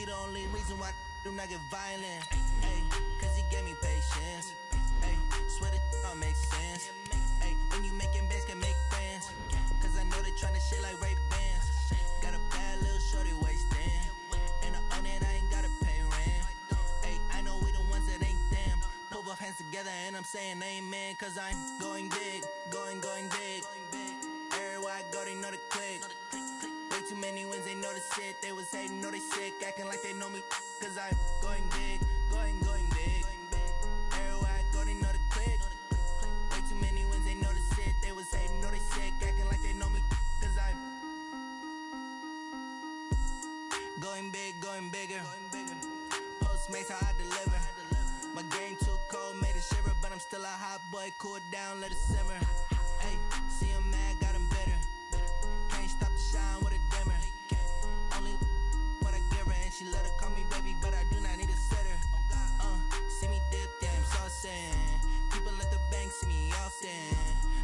he the only reason why I do not get violent. Hey, cause he gave me patience. Hey, swear that all makes sense. Hey, when you making bands can make friends. Cause I know they tryna shit like Ray-Bans. Got a bad little shorty wasting. And I own it, I ain't gotta pay rent. Hey, I know we the ones that ain't them. Pull both hands together and I'm saying amen. Cause I'm going big, going big. Everywhere I go, they know the click. Way too many wins, they know the shit. They was hating, know they sick, acting like they know me. Cause I'm going big, going big. Everywhere I go, they know the click. Way too many wins, they know the shit. They was hating, know they sick, acting like they know me. Cause I'm going big, going bigger. Postmates how I deliver. My game too cold, made it shiver. But I'm still a hot boy, cool it down, let it simmer. Hey, see him mad, got him bitter. Can't stop the shine with a dimmer. Only what I give her, and she let her call me baby, but I do not need a sitter. See me dip, yeah, I'm saucing. People at the bank see me often.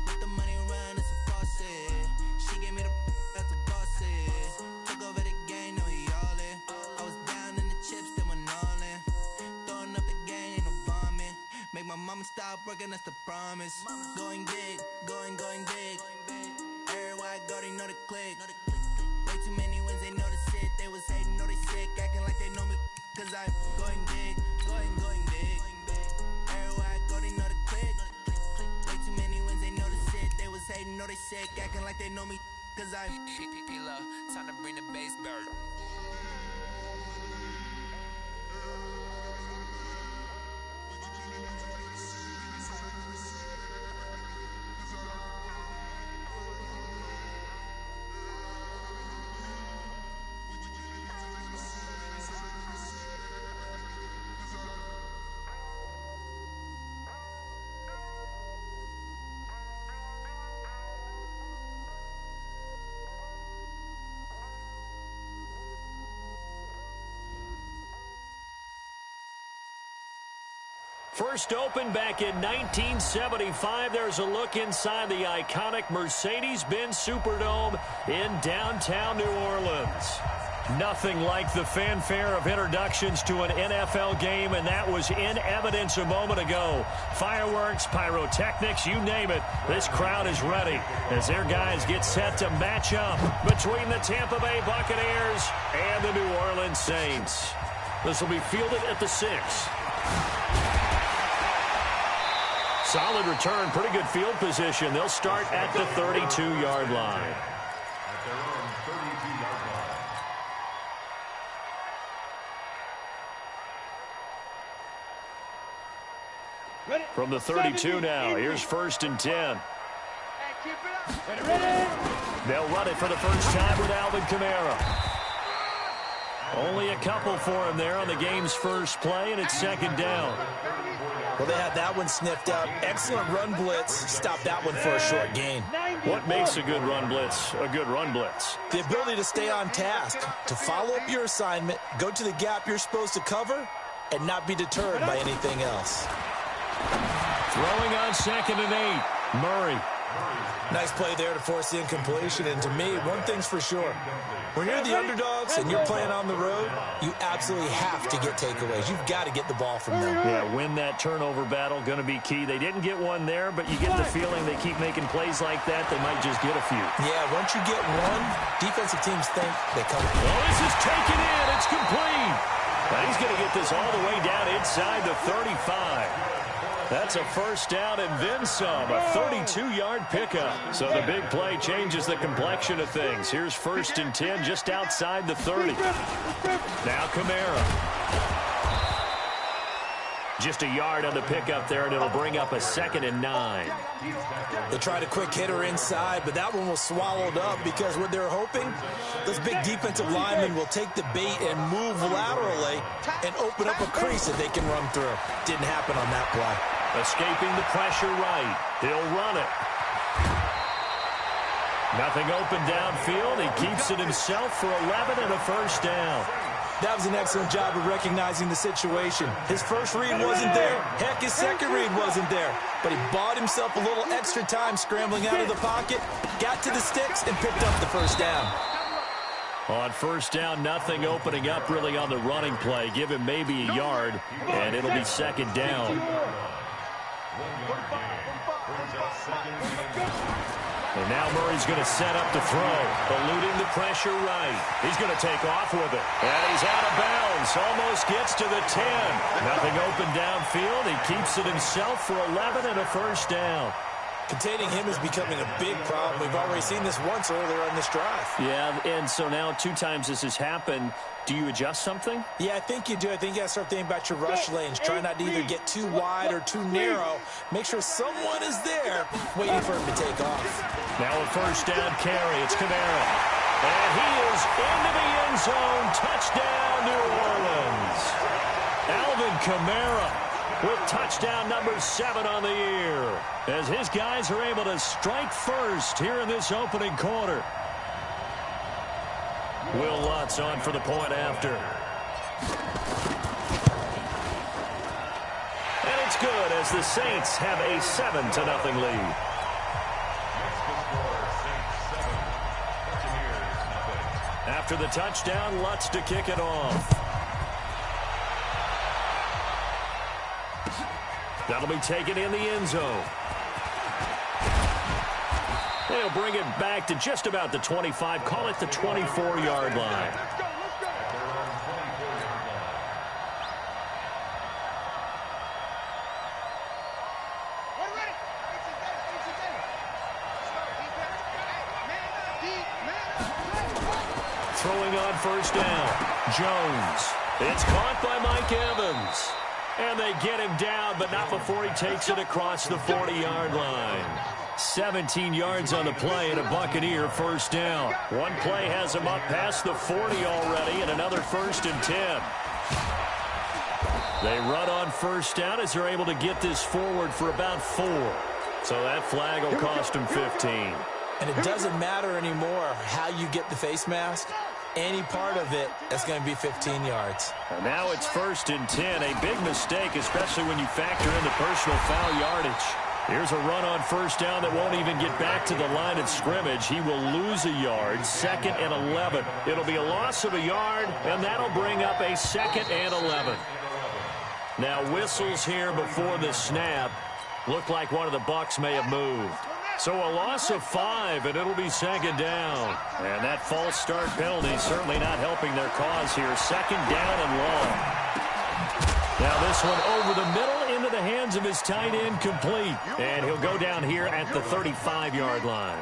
Let the money run, it's a faucet. She gave me the that's a bosses. Took over the game, now we all in. I was down in the chips, they went all in. Throwing up the game, ain't no vomit. Make my mama stop working, that's the promise. Going big, going big. Everywhere I go, they know the click. Way too many wins, they know the shit. They was hating, know they sick, acting like they know me. Cause I'm going big, going big. Everywhere I go, they know the click. Way too many wins, they know the shit. They was hating, know they sick, acting like they know me. Cause I'm love, time to bring the bass bird. First opened back in 1975. There's a look inside the iconic Mercedes-Benz Superdome in downtown New Orleans. Nothing like the fanfare of introductions to an NFL game, and that was in evidence a moment ago. Fireworks, pyrotechnics, you name it. This crowd is ready as their guys get set to match up between the Tampa Bay Buccaneers and the New Orleans Saints. This will be fielded at the 6. Solid return, pretty good field position. They'll start at the 32-yard line. At their own 32-yard line. From the 32 now, here's 1st and 10. They'll run it for the first time with Alvin Kamara. Only a couple for him there on the game's first play, and it's 2nd down. Well, they had that one sniffed out. Excellent run blitz. Stop that one for a short gain. What makes a good run blitz a good run blitz? The ability to stay on task, to follow up your assignment, go to the gap you're supposed to cover, and not be deterred by anything else. Throwing on 2nd and 8, Murray. Nice play there to force the incompletion, and to me, one thing's for sure. When you're the underdogs and you're playing on the road, you absolutely have to get takeaways. You've got to get the ball from them. Yeah, win that turnover battle, going to be key. They didn't get one there, but you get the feeling they keep making plays like that, they might just get a few. Yeah, once you get one, defensive teams think they come. Well, this is taken in. It's complete. Now he's going to get this all the way down inside the 35. That's a first down and then some, a 32-yard pickup. So the big play changes the complexion of things. Here's 1st and 10 just outside the 30. Now Kamara. Just a yard on the pickup there, and it'll bring up a 2nd and 9. They tried a quick hitter inside, but that one was swallowed up because what they're hoping, those big defensive linemen will take the bait and move laterally and open up a crease that they can run through. Didn't happen on that play. Escaping the pressure right. He'll run it. Nothing open downfield. He keeps it himself for 11 and a first down. That was an excellent job of recognizing the situation. His first read wasn't there. Heck, his second read wasn't there. But he bought himself a little extra time scrambling out of the pocket, got to the sticks, and picked up the first down. On first down, nothing opening up really on the running play. Give him maybe a yard, and it'll be second down. And now Murray's going to set up the throw, eluding the pressure right. He's going to take off with it. And he's out of bounds, almost gets to the 10. Nothing open downfield. He keeps it himself for 11 and a first down. Containing him is becoming a big problem. We've already seen this once earlier on this drive. Yeah, and so now 2 times this has happened. Do you adjust something? Yeah, I think you do. I think you got to start thinking about your rush lanes. Try not to either get too wide or too narrow. Make sure someone is there waiting for him to take off. Now a first down carry. It's Kamara. And he is into the end zone. Touchdown, New Orleans. Alvin Kamara with touchdown number 7 on the year, as his guys are able to strike first here in this opening quarter. Will Lutz on for the point after. And it's good as the Saints have a 7-0 lead. After the touchdown, Lutz to kick it off. That'll be taken in the end zone. They'll bring it back to just about the 25. Call it the 24-yard line. Throwing on first down. Jones. It's caught by Mike Evans. And they get him down, but not before he takes it across the 40-yard line. 17 yards on the play and a Buccaneer first down. One play has him up past the 40 already, and another 1st and 10. They run on first down as they're able to get this forward for about 4. So that flag will cost him 15. And it doesn't matter anymore how you get the face mask. Any part of it, that's going to be 15 yards. And now it's 1st and 10. A big mistake, especially when you factor in the personal foul yardage. Here's a run on first down that won't even get back to the line of scrimmage. He will lose a yard. 2nd and 11. It'll be a loss of a yard, and that'll bring up a 2nd and 11. Now whistles here before the snap. Looked like one of the Bucs may have moved. So a loss of 5, and it'll be 2nd down. And that false start penalty certainly not helping their cause here. 2nd down and long. Now this one over the middle into the hands of his tight end, complete. And he'll go down here at the 35-yard line.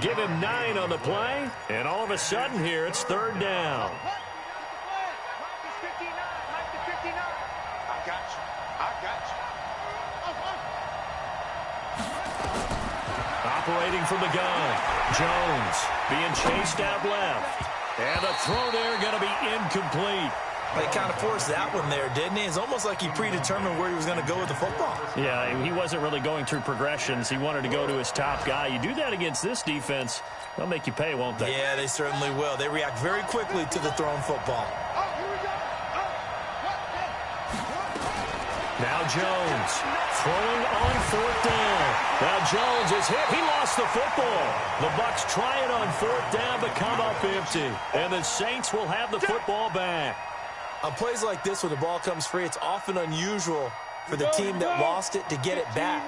Give him 9 on the play, and all of a sudden here it's 3rd down. Operating from the gun, Jones being chased out left. And the throw there going to be incomplete. They kind of forced that one there, didn't he? It's almost like he predetermined where he was going to go with the football. Yeah, he wasn't really going through progressions. He wanted to go to his top guy. You do that against this defense, they'll make you pay, won't they? Yeah, they certainly will. They react very quickly to the thrown football. Now Jones throwing on 4th down. Now Jones is hit. He lost the football. The Bucs try it on 4th down, but come up empty. And the Saints will have the football back. On plays like this, when the ball comes free, it's often unusual for the team that lost it to get it back,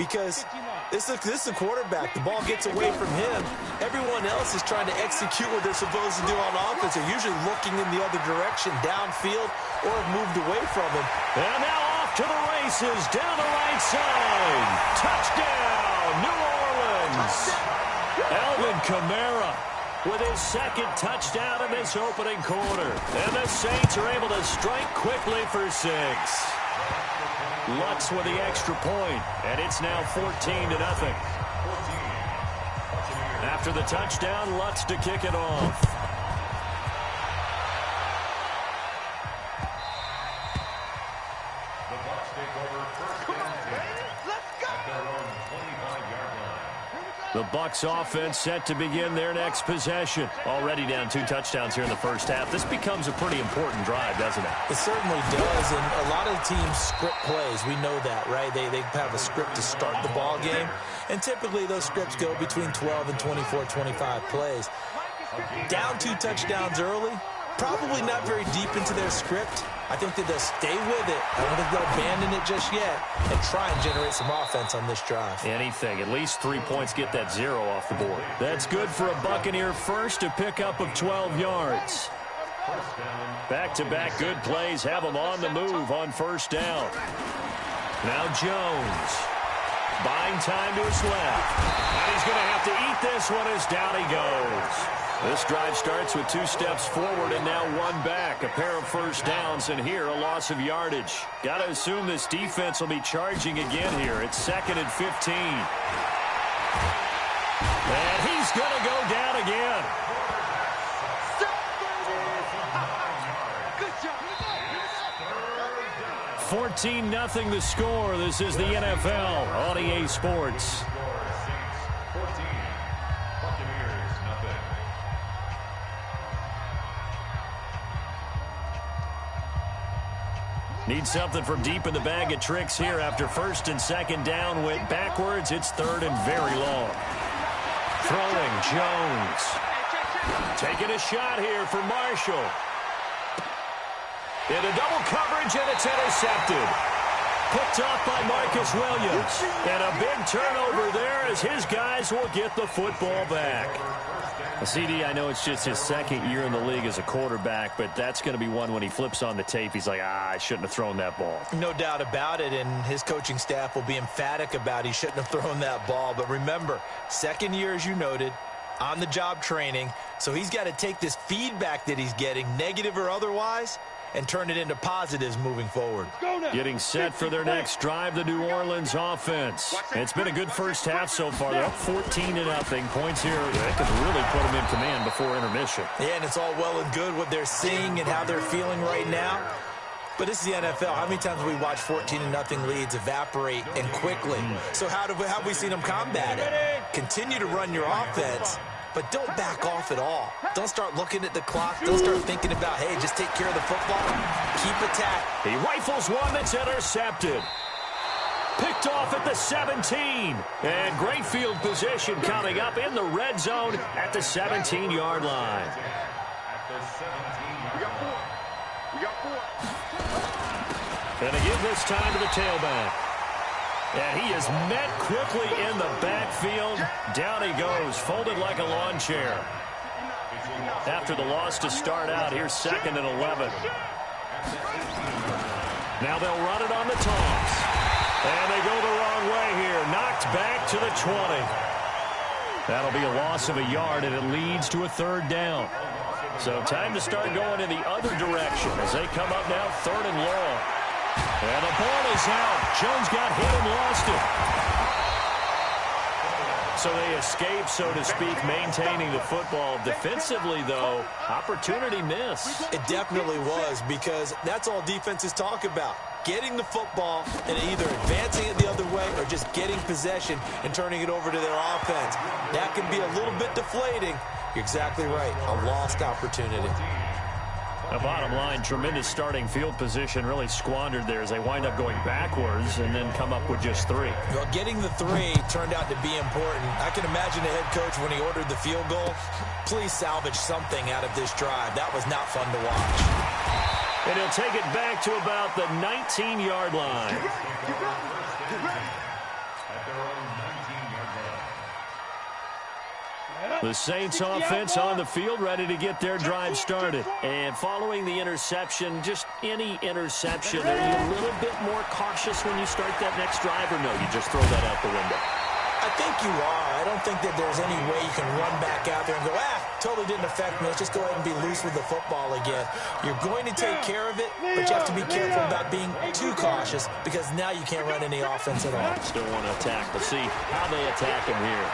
because this is the quarterback. The ball gets away from him. Everyone else is trying to execute what they're supposed to do on offense. They're usually looking in the other direction, downfield, or have moved away from him. And now off to the races, down the right side. Touchdown, New Orleans. Alvin Kamara with his 2nd touchdown in this opening quarter. And the Saints are able to strike quickly for 6. Lutz with the extra point, and it's now 14-0. After the touchdown, Lutz to kick it off. The Bucs offense set to begin their next possession. Already down 2 touchdowns here in the first half. This becomes a pretty important drive, doesn't it? It certainly does, and a lot of teams script plays. We know that, right? They have a script to start the ball game, and typically those scripts go between 12 and 24, 25 plays. Down 2 touchdowns early, probably not very deep into their script. I think that they'll stay with it. I don't think they'll abandon it just yet and try and generate some offense on this drive. Anything. At least 3 points, get that 0 off the board. That's good for a Buccaneer first, a pickup of 12 yards. Back-to-back good plays have them on the move on first down. Now Jones. Buying time to his left. And he's going to have to eat this one as down he goes. This drive starts with 2 steps forward and now 1 back. A pair of first downs, and here a loss of yardage. Got to assume this defense will be charging again here. It's 2nd and 15. And he's going to go down again. 14-0 the score. This is the NFL on EA Sports. Need something from deep in the bag of tricks here after 1st and 2nd down went backwards. It's 3rd and very long. Throwing Jones. Taking a shot here for Marshall. Into double coverage, and it's intercepted. Picked off by Marcus Williams. And a big turnover there as his guys will get the football back. CD, I know it's just his 2nd year in the league as a quarterback, but that's going to be one when he flips on the tape. He's like, I shouldn't have thrown that ball. No doubt about it, and his coaching staff will be emphatic about he shouldn't have thrown that ball. But remember, 2nd year, as you noted, on-the-job training, so he's got to take this feedback that he's getting, negative or otherwise, and turn it into positives moving forward. Getting set for their next drive, the New Orleans offense. It's been a good first half so far. They're up 14-0. Points here, they could really put them in command before intermission. Yeah, and it's all well and good what they're seeing and how they're feeling right now. But this is the NFL. How many times have we watched 14-0 leads evaporate and quickly? So how have we seen them combat it? Continue to run your offense, but don't back off at all. Don't start looking at the clock. Don't start thinking about, hey, just take care of the football. Keep attacking. He rifles one that's intercepted. Picked off at the 17. And great field position coming up in the red zone at the 17-yard line. And they give this time to the tailback. And he is met quickly in the backfield. Down he goes, folded like a lawn chair. After the loss to start out, here's 2nd and 11. Now they'll run it on the toss. And they go the wrong way here. Knocked back to the 20. That'll be a loss of a yard, and it leads to a 3rd down. So time to start going in the other direction as they come up now 3rd and long. And the ball is out. Jones got hit and lost it. So they escape, so to speak, maintaining the football. Defensively, though, opportunity miss. It definitely was, because that's all defenses talk about. Getting the football and either advancing it the other way or just getting possession and turning it over to their offense. That can be a little bit deflating. You're exactly right. A lost opportunity. The bottom line, tremendous starting field position, really squandered there as they wind up going backwards and then come up with just 3. Well, getting the 3 turned out to be important. I can imagine the head coach when he ordered the field goal. Please salvage something out of this drive. That was not fun to watch. And he'll take it back to about the 19-yard line. The Saints offense on the field, ready to get their drive started. And following the interception, just any interception, are you a little bit more cautious when you start that next drive, or no, you just throw that out the window? I think you are. I don't think that there's any way you can run back out there and go, totally didn't affect me. Let's just go ahead and be loose with the football again. You're going to take care of it, but you have to be careful about being too cautious, because now you can't run any offense at all. Still want to attack. We'll see how they attack him here.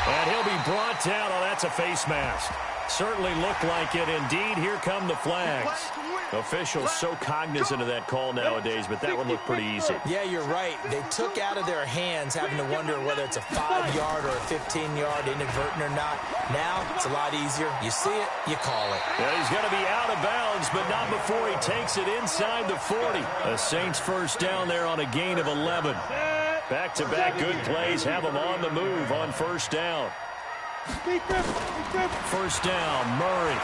And he'll be brought down. Oh, that's a face mask. Certainly looked like it. Indeed, here come the flags. Officials so cognizant of that call nowadays, but that one looked pretty easy. Yeah, you're right. They took out of their hands having to wonder whether it's a 5-yard or a 15-yard inadvertent or not. Now, it's a lot easier. You see it, you call it. Well, he's going to be out of bounds, but not before he takes it inside the 40. The Saints first down there on a gain of 11. Back-to-back good plays have them on the move on first down. First down, Murray.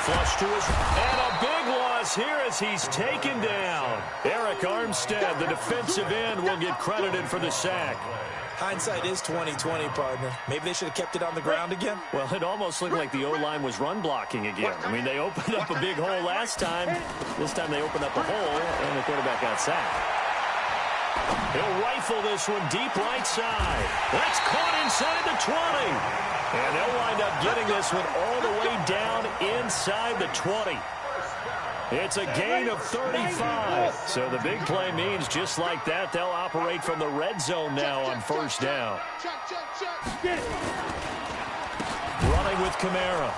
Flush to his, and a big loss here as he's taken down. Eric Armstead, the defensive end, will get credited for the sack. Hindsight is 20/20, partner. Maybe they should have kept it on the ground again. Well, it almost looked like the O-line was run blocking again. I mean, they opened up a big hole last time. This time they opened up a hole, and the quarterback got sacked. He'll rifle this one deep right side. That's caught inside the 20. And they'll wind up getting this one all the way down inside the 20. It's a gain of 35. So the big play means just like that, they'll operate from the red zone now on first down. Running with Kamara.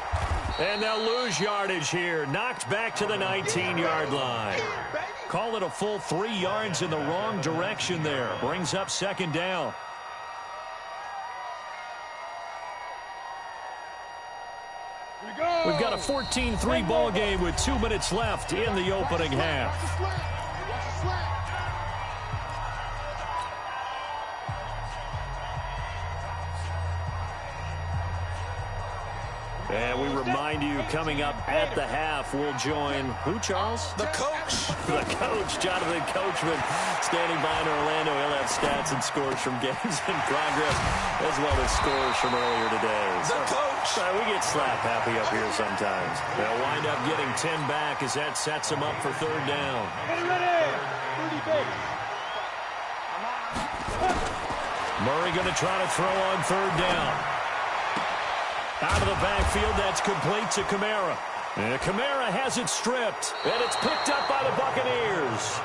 And they'll lose yardage here. Knocked back to the 19-yard line. Call it a full 3 yards in the wrong direction there. Brings up second down. We've got a 14-3 ball game with 2 minutes left in the opening half. And we remind you, coming up at the half, we'll join who, Charles? The coach. The coach, Jonathan Coachman, standing by in Orlando. He'll have stats and scores from games in progress, as well as scores from earlier today. The coach. We get slap happy up here sometimes. They'll wind up getting 10 back as that sets them up for third down. Murray going to try to throw on third down. Out of the backfield, that's complete to Kamara. And Kamara has it stripped, and it's picked up by the Buccaneers.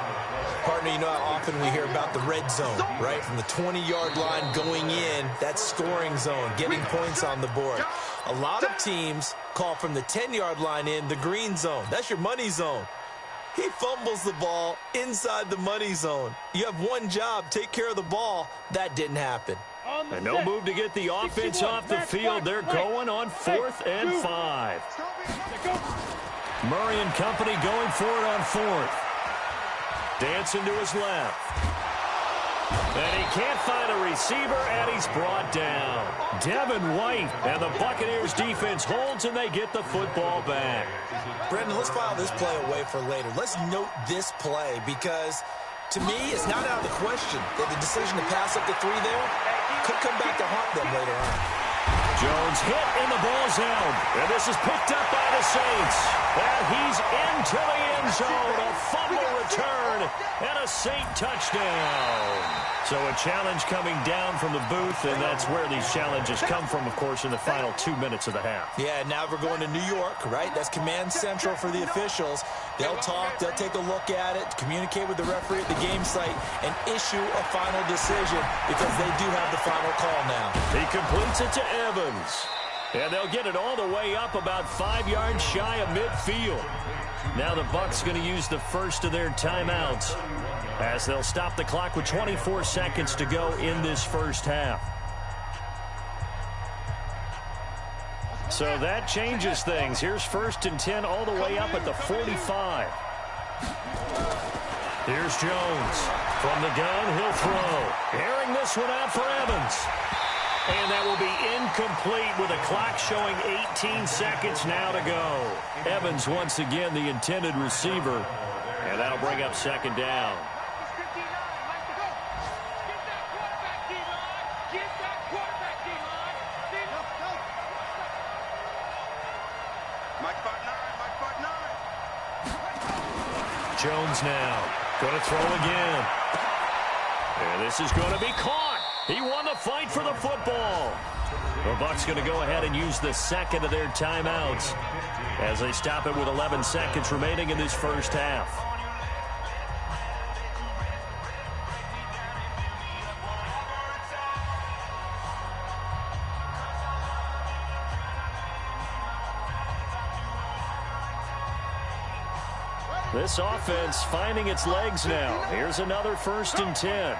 Partner, you know how often we hear about the red zone, right? From the 20-yard line going in, that's scoring zone, getting points on the board. A lot of teams call from the 10-yard line in the green zone. That's your money zone. He fumbles the ball inside the money zone. You have one job, take care of the ball. That didn't happen. And no move to get the offense off the field. They're going on 4th and 5. Murray and company going for it on 4th. Dancing to his left. And he can't find a receiver, and he's brought down. Devin White, and the Buccaneers defense holds, and they get the football back. Brendan, let's file this play away for later. Let's note this play because, to me, it's not out of the question that the decision to pass up the 3 there could come back to haunt them later on. Jones hit, and the ball's out. And this is picked up by the Saints. And he's into the end zone. A fumble return and a Saint touchdown. So a challenge coming down from the booth, and that's where these challenges come from, of course, in the final 2 minutes of the half. Yeah, now we're going to New York, right? That's command central for the officials. They'll talk, they'll take a look at it, communicate with the referee at the game site, and issue a final decision because they do have the final call now. He completes it to Evans. And they'll get it all the way up about 5 yards shy of midfield. Now the Bucs going to use the first of their timeouts as they'll stop the clock with 24 seconds to go in this first half. So that changes things. Here's 1st and 10 all the way up at the 45. Here's Jones. From the gun, he'll throw. Airing this one out for Evans. And that will be incomplete with a clock showing 18 seconds now to go. Evans once again the intended receiver. And that'll bring up second down. Jones now going to throw again. And this is going to be caught. He won the fight for the football. The Bucs going to go ahead and use the second of their timeouts as they stop it with 11 seconds remaining in this first half. This offense finding its legs now. Here's another 1st and 10.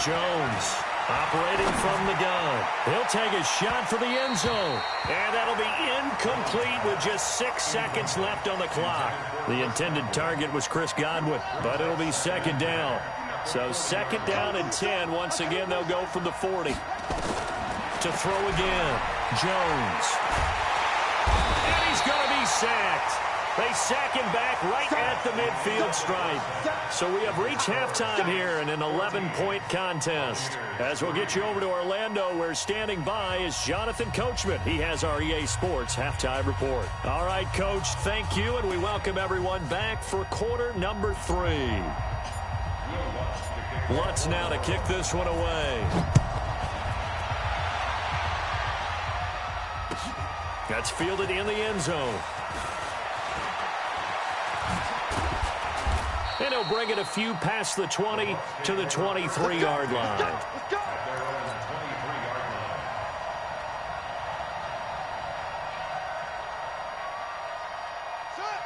Jones operating from the gun. He'll take a shot for the end zone. And that'll be incomplete with just 6 seconds left on the clock. The intended target was Chris Godwin, but it'll be second down. So 2nd down and 10. Once again, they'll go from the 40. To throw again. Jones. And he's going to be sacked. They sack him back right at the midfield stripe. So we have reached halftime here in an 11-point contest. As we'll get you over to Orlando, where standing by is Jonathan Coachman. He has our EA Sports halftime report. All right, Coach, thank you, and we welcome everyone back for quarter number 3. Lutz now to kick this one away. That's fielded in the end zone. And he'll bring it a few past the 20 to the 23-yard line. Let's go.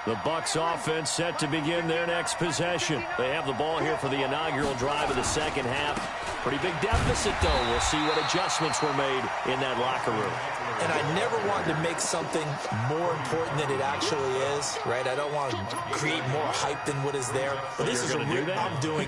The Bucs offense set to begin their next possession. They have the ball here for the inaugural drive of the second half. Pretty big deficit, though. We'll see what adjustments were made in that locker room. And I never want to make something more important than it actually is, right? I don't want to create more hype than what is there. But this is going to do that? I'm doing.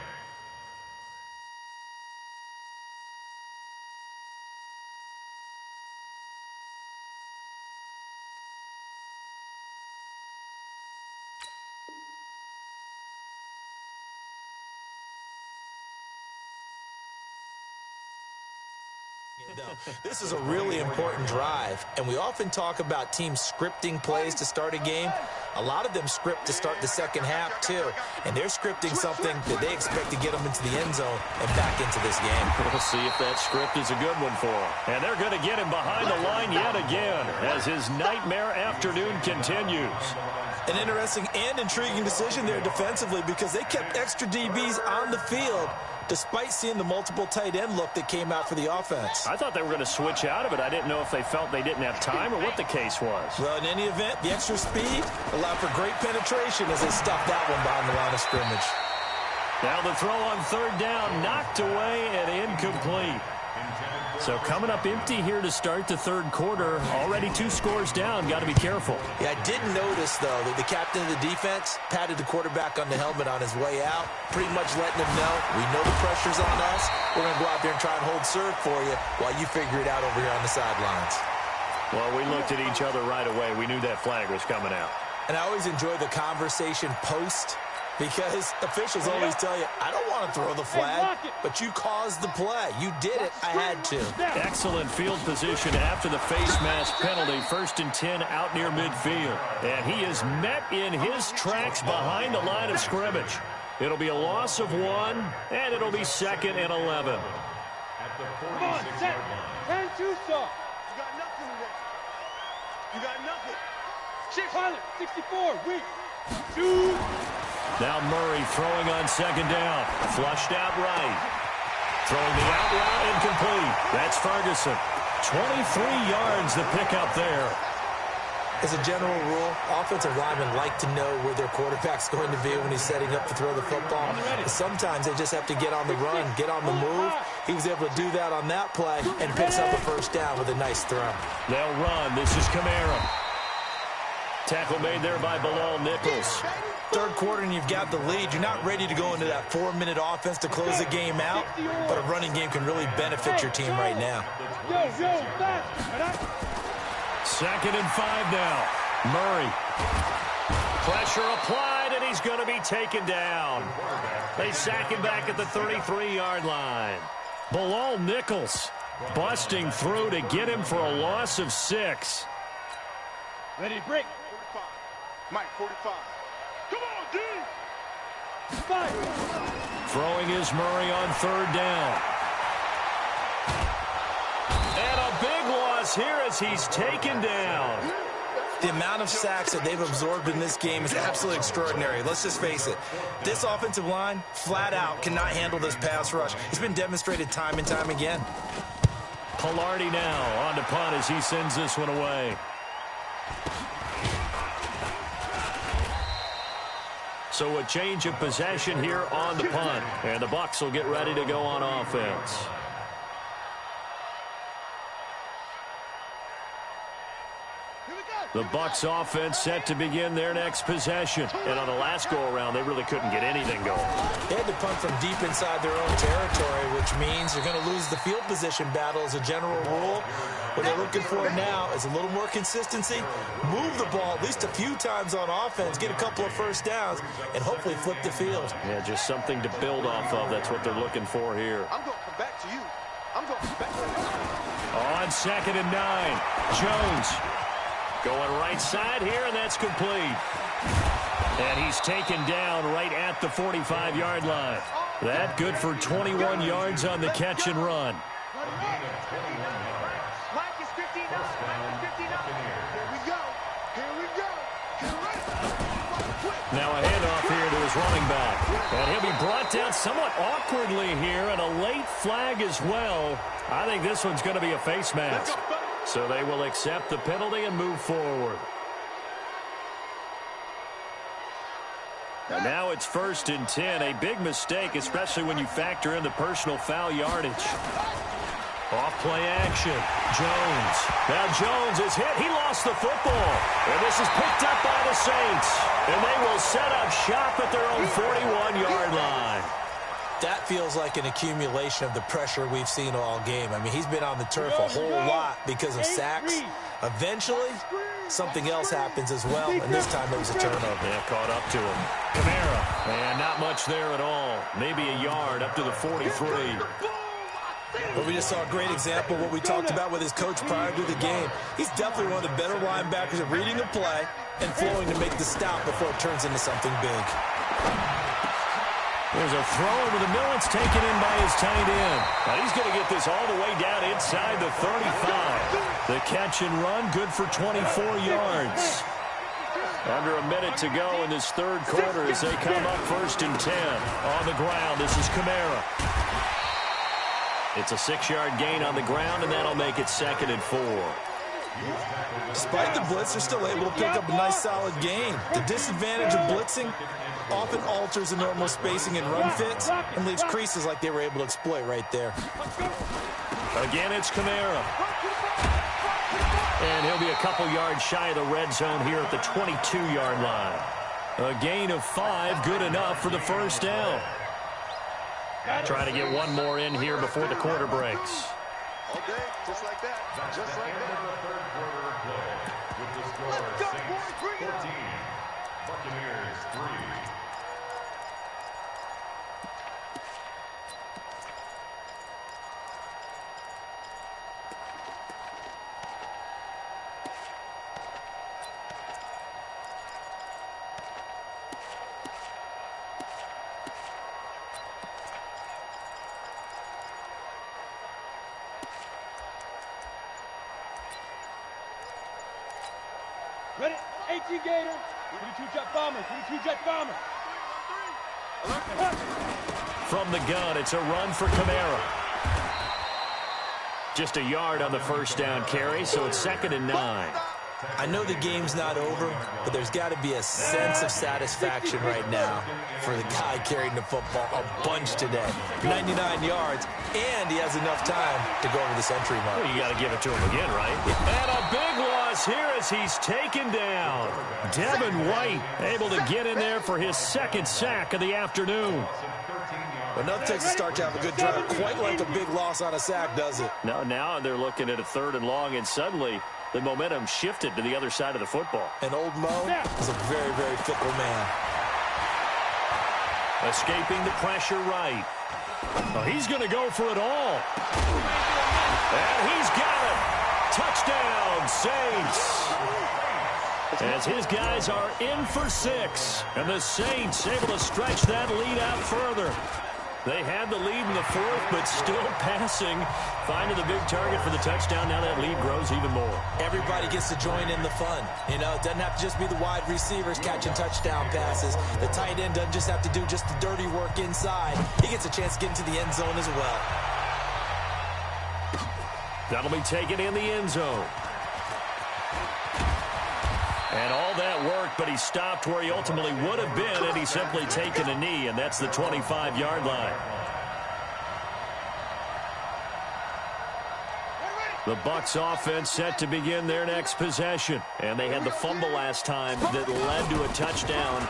This is a really important drive, and we often talk about teams scripting plays to start a game. A lot of them script to start the second half, too, and they're scripting something that they expect to get them into the end zone and back into this game. We'll see if that script is a good one for him. And they're going to get him behind the line yet again as his nightmare afternoon continues. An interesting and intriguing decision there defensively because they kept extra DBs on the field despite seeing the multiple tight end look that came out for the offense. I thought they were going to switch out of it. I didn't know if they felt they didn't have time or what the case was. Well, in any event, the extra speed allowed for great penetration as they stuffed that one behind the line of scrimmage. Now the throw on 3rd down, knocked away and incomplete. So coming up empty here to start the 3rd quarter. Already 2 scores down. Got to be careful. Yeah, I did notice, though, that the captain of the defense patted the quarterback on the helmet on his way out, pretty much letting him know, we know the pressure's on us. We're going to go out there and try and hold serve for you while you figure it out over here on the sidelines. Well, we looked at each other right away. We knew that flag was coming out. And I always enjoy the conversation post because officials always tell you, I don't want to throw the flag, but you caused the play. You did it. I had to. Excellent field position after the face mask penalty. 1st and 10 out near midfield. And he is met in his tracks behind the line of scrimmage. It'll be a loss of 1, and it'll be 2nd and 11. Come on, set. 10-2, sir. You got nothing today. You got nothing. Shit, pilot, 64, weak. 2. Now Murray throwing on 2nd down. Flushed out right. Throwing the out route incomplete. That's Ferguson. 23 yards the pickup there. As a general rule, offensive linemen like to know where their quarterback's going to be when he's setting up to throw the football. Sometimes they just have to get on the run, get on the move. He was able to do that on that play and picks up a 1st down with a nice throw. They'll run. This is Kamara. Tackle made there by Bilal Nichols. 3rd quarter and you've got the lead. You're not ready to go into that 4-minute offense to close the game out, but a running game can really benefit your team right now. 2nd and 5 now. Murray. Pressure applied, and he's going to be taken down. They sack him back at the 33-yard line. Bilal Nichols busting through to get him for a loss of 6. Ready to break. 45. Mike, 45. Come on, D! 5. Throwing is Murray on 3rd down. And a big loss here as he's taken down. The amount of sacks that they've absorbed in this game is absolutely extraordinary. Let's just face it. This offensive line, flat out, cannot handle this pass rush. It's been demonstrated time and time again. Pilardi now on to punt as he sends this one away. So a change of possession here on the punt. And the Bucs will get ready to go on offense. The Bucs offense set to begin their next possession. And on the last go-around, they really couldn't get anything going. They had to punt from deep inside their own territory, which means you're going to lose the field position battle as a general rule. What they're looking for now is a little more consistency, move the ball at least a few times on offense, get a couple of first downs, and hopefully flip the field. Yeah, just something to build off of. That's what they're looking for here. I'm going to come back to you. I'm going to come back to you. On 2nd and 9, Jones going right side here, and that's complete. And he's taken down right at the 45-yard line. That good for 21 yards on the catch and run. Now a handoff here to his running back. And he'll be brought down somewhat awkwardly here, and a late flag as well. I think this one's going to be a face mask. So they will accept the penalty and move forward. And now it's 1st and 10. A big mistake, especially when you factor in the personal foul yardage. Off play action. Jones. Now Jones is hit. He lost the football. And this is picked up by the Saints. And they will set up shop at their own 41-yard line. That feels like an accumulation of the pressure we've seen all game. I mean, he's been on the turf a whole lot because of sacks. Eventually, something else happens as well, and this time it was a turnover. Yeah, caught up to him. Kamara, and not much there at all. Maybe a yard up to the 43. But we just saw a great example of what we talked about with his coach prior to the game. He's definitely one of the better linebackers at reading the play and flowing to make the stop before it turns into something big. There's a throw over the middle. It's taken in by his tight end. Now he's going to get this all the way down inside the 35. The catch and run, good for 24 yards. Under a minute to go in this third quarter as they come up 1st and 10. On the ground, this is Kamara. It's a 6-yard gain on the ground, and that'll make it 2nd and 4. Despite the blitz, they're still able to pick up a nice, solid gain. The disadvantage of blitzing often alters the normal spacing and run fits and leaves creases like they were able to exploit right there. Again, it's Kamara. And he'll be a couple yards shy of the red zone here at the 22-yard line. A gain of 5, good enough for the first down. Trying to get one more in here before the quarter breaks. Okay, just like that. Just like that. Let's go, boys. Bring it on. Buccaneers 3. Ready? 18 Gator. 22 Jet Bomber. 22 Jet Bomber. From the gun, it's a run for Kamara. Just a yard on the first down carry, so it's 2nd and 9. I know the game's not over, but there's got to be a sense of satisfaction right now for the guy carrying the football a bunch today. 99 yards, and he has enough time to go over the century mark. Well, you got to give it to him again, right? And a big loss here as he's taken down. Devin White able to get in there for his 2nd sack of the afternoon. But nothing takes a start to have a good drive quite like a big loss on a sack, does it? No, now they're looking at a 3rd and long, and suddenly the momentum shifted to the other side of the football. And old Mo is a very, very fickle man. Escaping the pressure right. Oh, he's going to go for it all. And he's got it. Touchdown, Saints. As his guys are in for 6. And the Saints able to stretch that lead out further. They had the lead in the 4th, but still passing. Finding the big target for the touchdown. Now that lead grows even more. Everybody gets to join in the fun. You know, it doesn't have to just be the wide receivers catching touchdown passes. The tight end doesn't just have to do just the dirty work inside. He gets a chance to get into the end zone as well. That'll be taken in the end zone. And all that work, but he stopped where he ultimately would have been, and he's simply taken a knee, and that's the 25-yard line. The Bucs offense set to begin their next possession. And they had the fumble last time that led to a touchdown.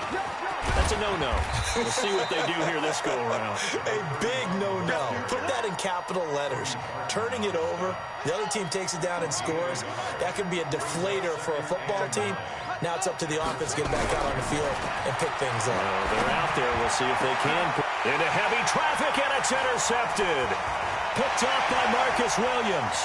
That's a no-no. We'll see what they do here this go-around. A big no-no. Put that in capital letters. Turning it over, the other team takes it down and scores. That can be a deflator for a football team. Now it's up to the offense to get back out on the field and pick things up. They're out there. We'll see if they can. Into heavy traffic, and it's intercepted. Picked off by Marcus Williams.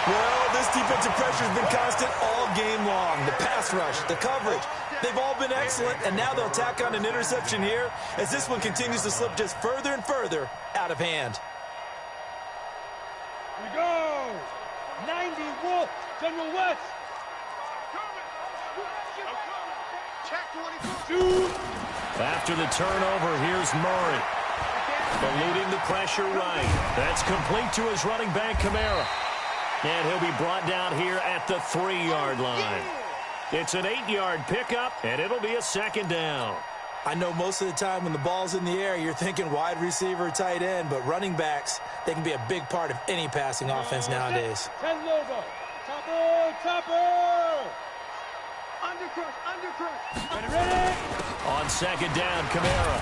Well, this defensive pressure has been constant all game long. The pass rush, the coverage, they've all been excellent, and now they'll tack on an interception here as this one continues to slip just further and further out of hand. Here we go. 90 Wolf, General West. Shoot. After the turnover, here's Murray. Eluding the pressure right. That's complete to his running back, Kamara. And he'll be brought down here at the 3-yard line. It's an 8-yard pickup, and it'll be a second down. I know most of the time when the ball's in the air, you're thinking wide receiver, tight end, but running backs, they can be a big part of any passing offense nowadays. 10 Lobo. Topper. Undercrush. Ready. On second down, Kamara.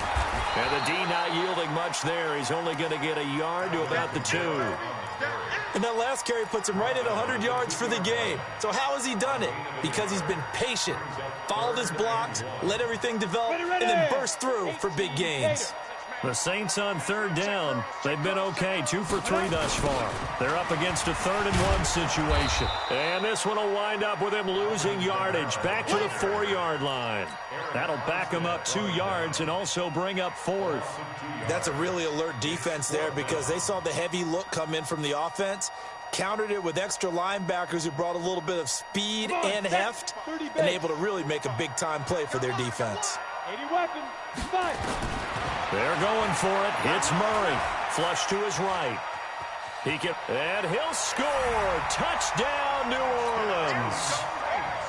And the D not yielding much there. He's only going to get a yard to about the 2. And that last carry puts him right at 100 yards for the game. So how has he done it? Because he's been patient, followed his blocks, let everything develop, and then burst through for big gains. The Saints on third down. They've been okay, 2 for 3 thus far. They're up against a 3rd and 1 situation. And this one will wind up with him losing yardage back to the 4-yard line. That'll back him up 2 yards and also bring up 4th. That's a really alert defense there because they saw the heavy look come in from the offense, countered it with extra linebackers who brought a little bit of speed and heft, and able to really make a big-time play for their defense. 80 weapons. They're going for it. It's Murray. Flush to his right. And he'll score. Touchdown, New Orleans.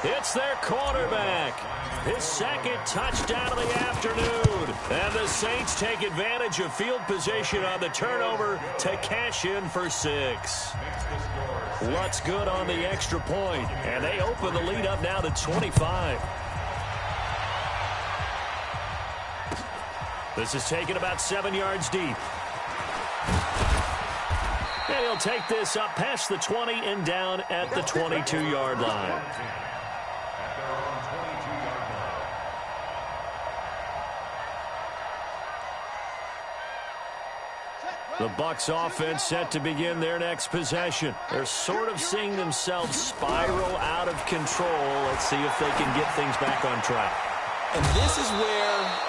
It's their quarterback. His 2nd touchdown of the afternoon. And the Saints take advantage of field position on the turnover to cash in for 6. Lutz good on the extra point. And they open the lead up now to 25. This is taken about 7 yards deep. And he'll take this up past the 20 and down at the 22-yard line. The Bucs offense set to begin their next possession. They're sort of seeing themselves spiral out of control. Let's see if they can get things back on track. And this is where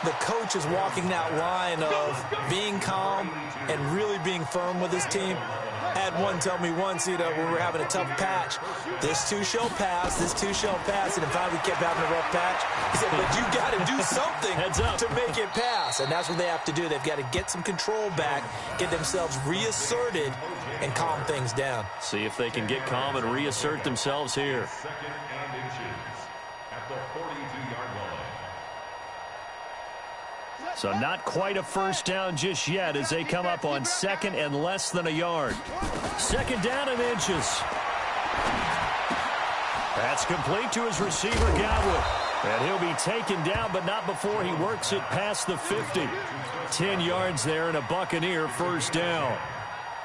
the coach is walking that line of being calm and really being firm with his team. I had one tell me once, when we were having a tough patch, this too shall pass, this too shall pass, and if we kept having a rough patch, he said, but you got to do something to make it pass, and that's what they have to do. They've got to get some control back, get themselves reasserted, and calm things down. See if they can get calm and reassert themselves here. 2nd and inches at the 42-yard line. So not quite a first down just yet as they come up on 2nd and less than a yard. 2nd down and inches. That's complete to his receiver, Godwin. And he'll be taken down, but not before he works it past the 50. 10 yards there and a Buccaneer first down.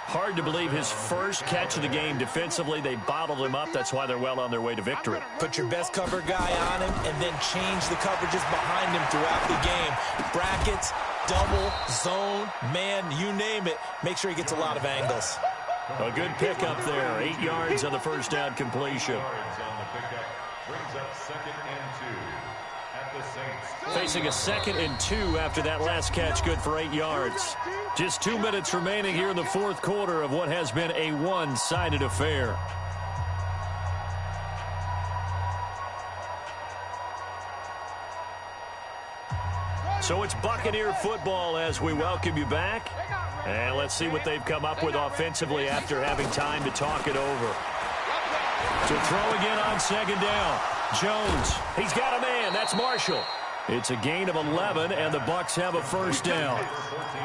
Hard to believe his first catch of the game defensively. They bottled him up. That's why they're well on their way to victory. Put your best cover guy on him and then change the coverages behind him throughout the game. Brackets, double, zone, man, you name it. Make sure he gets a lot of angles. A good pickup there. 8 yards on the first down completion. Brings up 2nd and 2 at the Saints. Facing a 2nd and 2 after that last catch, good for 8 yards. Just 2 minutes remaining here in the 4th quarter of what has been a one-sided affair. So it's Buccaneer football as we welcome you back. And let's see what they've come up with offensively after having time to talk it over. To throw again on 2nd down. Jones, he's got a man. That's Marshall. It's a gain of 11, and the Bucs have a first down.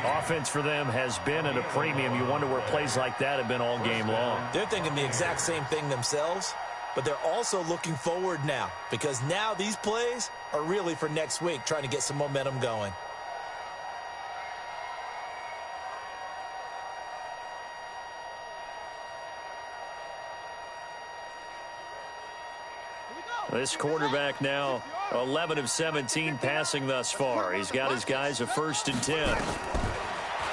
Offense for them has been at a premium. You wonder where plays like that have been all game long. They're thinking the exact same thing themselves, but they're also looking forward now because now these plays are really for next week, trying to get some momentum going. This quarterback now 11 of 17 passing thus far. He's got his guys a 1st and 10.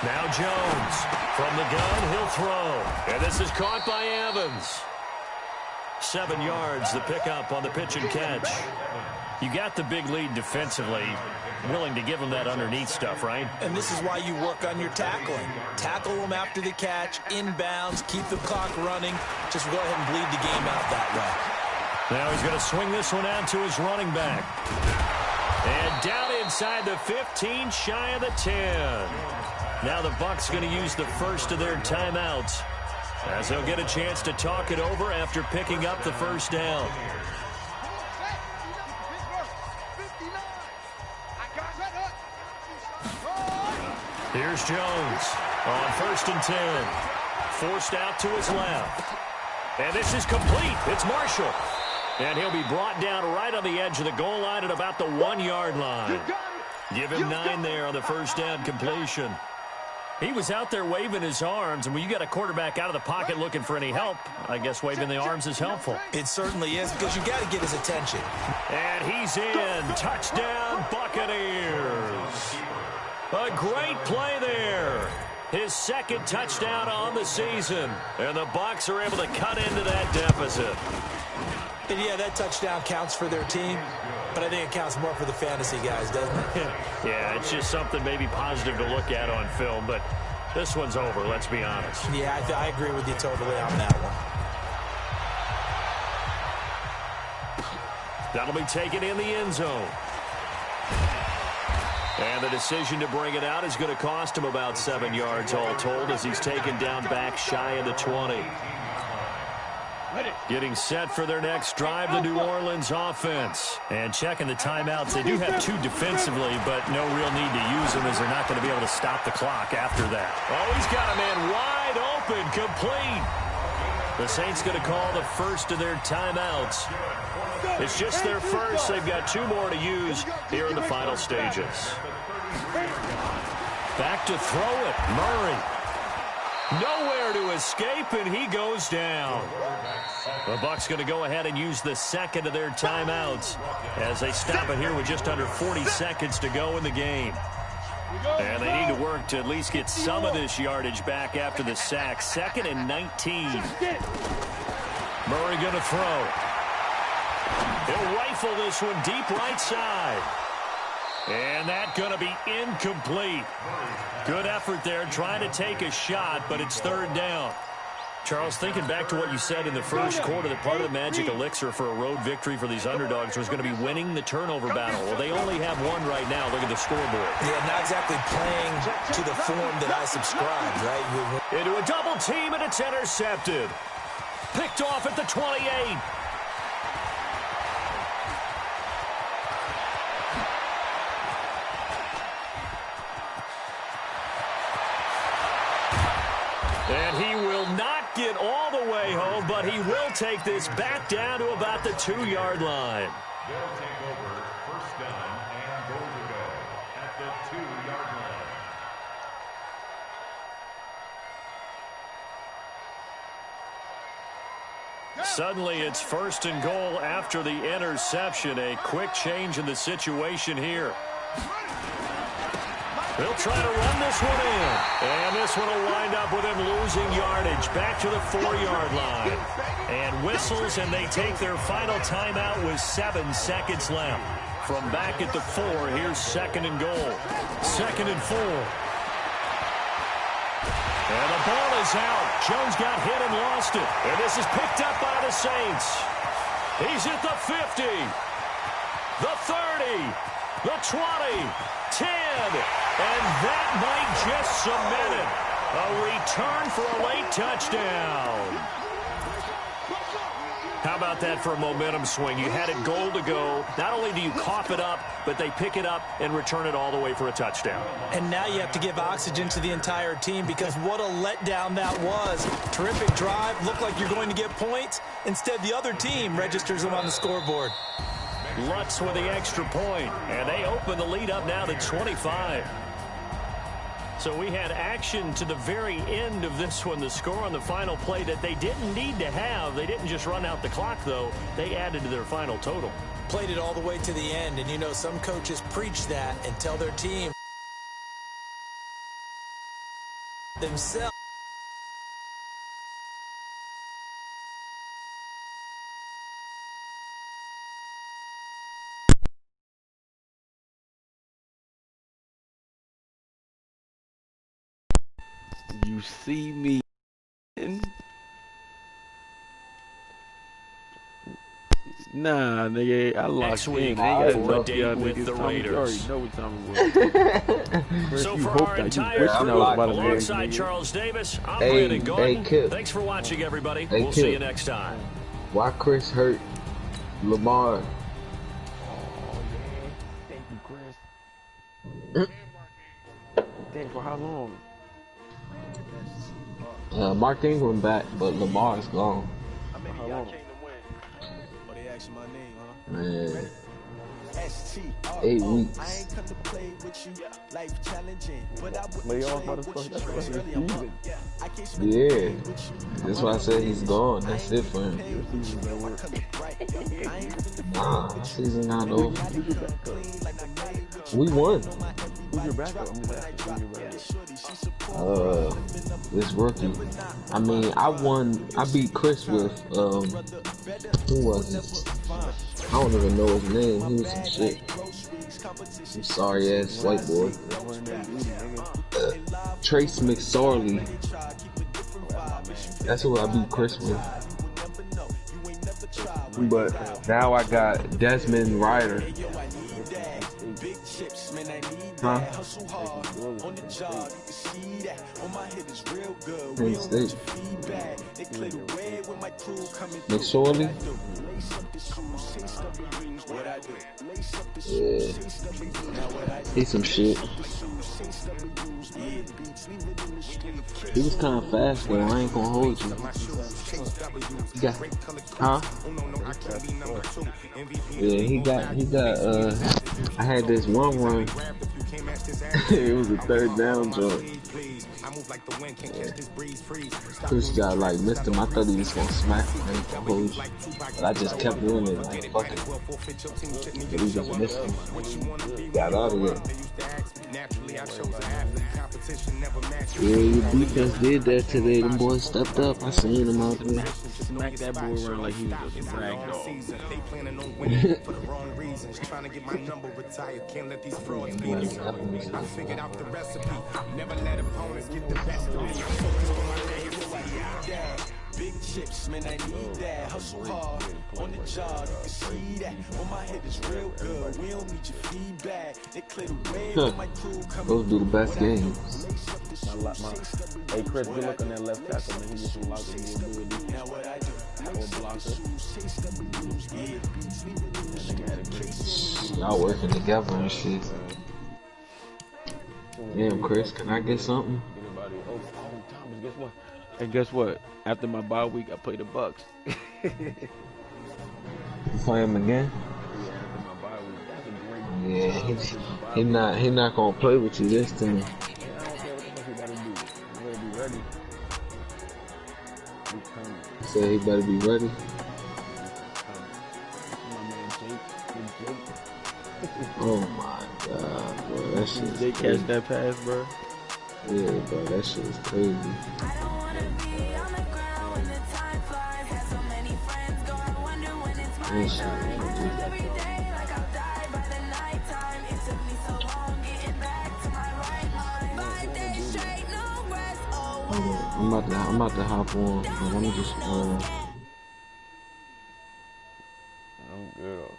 Now Jones from the gun, he'll throw. And this is caught by Evans. 7 yards, the pickup on the pitch and catch. You got the big lead defensively, willing to give them that underneath stuff, right? And this is why you work on your tackling. Tackle them after the catch, inbounds, keep the clock running. Just go ahead and bleed the game out that way. Now he's going to swing this one out to his running back. And down inside the 15, shy of the 10. Now the Bucs going to use the first of their timeouts as they'll get a chance to talk it over after picking up the first down. Here's Jones on 1st and 10. Forced out to his left. And this is complete. It's Marshall. And he'll be brought down right on the edge of the goal line at about the 1-yard line. Give him 9 there on the first down completion. He was out there waving his arms, and when you got a quarterback out of the pocket looking for any help, I guess waving the arms is helpful. It certainly is, because you got to get his attention. And he's in. Touchdown, Buccaneers. A great play there. His 2nd touchdown on the season. And the Bucs are able to cut into that deficit. And yeah, that touchdown counts for their team, but I think it counts more for the fantasy guys, doesn't it? Yeah, it's just something maybe positive to look at on film, but this one's over, let's be honest. Yeah, I agree with you totally on that one. That'll be taken in the end zone. And the decision to bring it out is going to cost him about 7 yards all told as he's taken down back shy of the 20. Getting set for their next drive, the New Orleans offense. And checking the timeouts. They do have 2 defensively, but no real need to use them as they're not going to be able to stop the clock after that. Oh, he's got a man wide open, complete. The Saints going to call the first of their timeouts. It's just their first. They've got 2 more to use here in the final stages. Back to throw it, Murray. Nowhere to escape, and he goes down. The Bucs going to go ahead and use the 2nd of their timeouts as they stop it here with just under 40 seconds to go in the game. And they need to work to at least get some of this yardage back after the sack. 2nd and 19. Murray going to throw. He'll rifle this one deep right side. And that going to be incomplete. Good effort there, trying to take a shot, but it's 3rd down. Charles, thinking back to what you said in the first quarter, that part of the magic elixir for a road victory for these underdogs was going to be winning the turnover battle. Well, they only have 1 right now. Look at the scoreboard. Yeah, not exactly playing to the form that I subscribed, right? Into a double team, and it's intercepted. Picked off at the 28. And he will not get all the way home, but he will take this back down to about the 2-yard line. They'll take over 1st down and goal to go at the 2-yard line. Suddenly it's 1st and goal after the interception. A quick change in the situation here. They'll try to run this one in. And this one will wind up with him losing yardage back to the 4-yard line. And whistles, and they take their final timeout with 7 seconds left. From back at the 4, here's 2nd and goal. 2nd and 4. And the ball is out. Jones got hit and lost it. And this is picked up by the Saints. He's at the 50. The 30. The 20. 10. And that might just cement it. A return for a late touchdown. How about that for a momentum swing? You had it goal to go. Not only do you cough it up, but they pick it up and return it all the way for a touchdown. And now you have to give oxygen to the entire team because what a letdown that was. Terrific drive. Looked like you're going to get points. Instead, the other team registers them on the scoreboard. Lutz with the extra point, and they open the lead up now to 25. So we had action to the very end of this one. The score on the final play that they didn't need to have. They didn't just run out the clock, though. They added to their final total. Played it all the way to the end, and you know some coaches preach that and tell their team themselves. You see me. Nah, nigga, I locked Next week, in. I ain't for a got date y'all with niggas. the Tommy, you Raiders. already know what time it was. So You for hope our that entire you group, know about a alongside nigga. Charles Davis, I'm Hey, Brandon Gordon. hey, Kip. Thanks for watching, everybody. Hey, We'll see Kip. you next time. Why Chris hurt Lamar? Thank you, Chris. Thanks for how long? Mark Ingram back, but Lamar's gone. How long? Man, 8 weeks. Lay off, motherfucker. That's what he's season. Yeah, that's why I said he's gone. That's it for him. Your season's at work. Nah, season not over. We won. Who's your backup? I'm just asking. Who's your backup? This rookie. I mean, I beat Chris with, who was it? I don't even know his name. He was some shit. Some sorry ass white boy. Trace McSorley. That's who I beat Chris with. But now I got Desmond Ryder. Huh? Penn State. McSorley? Yeah. He's some shit. He was kind of fast though, I ain't gonna hold you. Yeah. Huh? Yeah, he got, I had this one run. It was a third down joint. Yeah. Chris got like missed him. I thought he was gonna smack him, I ain't gonna hold you. But I just kept running, like fuck it. But he just missed him. Got out of there. Yeah, your defense did that today. Them boys stepped up. I seen them out there. Smack that boy run like he was a rag dog. Trying to get my number retired, can't let these frauds beat us. I figured out the recipe, never let opponents get the best of me. I'm focused on my legacy. Big chips, man, I need that. Hustle hard on the job, you can see that. On my head is real good. We don't need your feedback. They clear the way when my crew come. Those do the best games. Hey, Chris, good look on that left tackle, man. He just unlocked it. He will do it. Now what I do? Y'all working together and shit. Damn, Chris, can I get something? Oh, Thomas, guess what? And guess what? After my bye week, I play the Bucks. You play him again? Yeah, after my bye week, that's a great. Yeah, he not gonna play with you this time. I don't care what the fuck he gotta do. I'm gonna be ready. We coming. He said he better be ready. My man Jake. Oh my god, bro, that shit is Jake crazy. catch that pass, bro. Yeah, bro, that shit is crazy. That shit I'm about to hop on, but I'm just I'm good.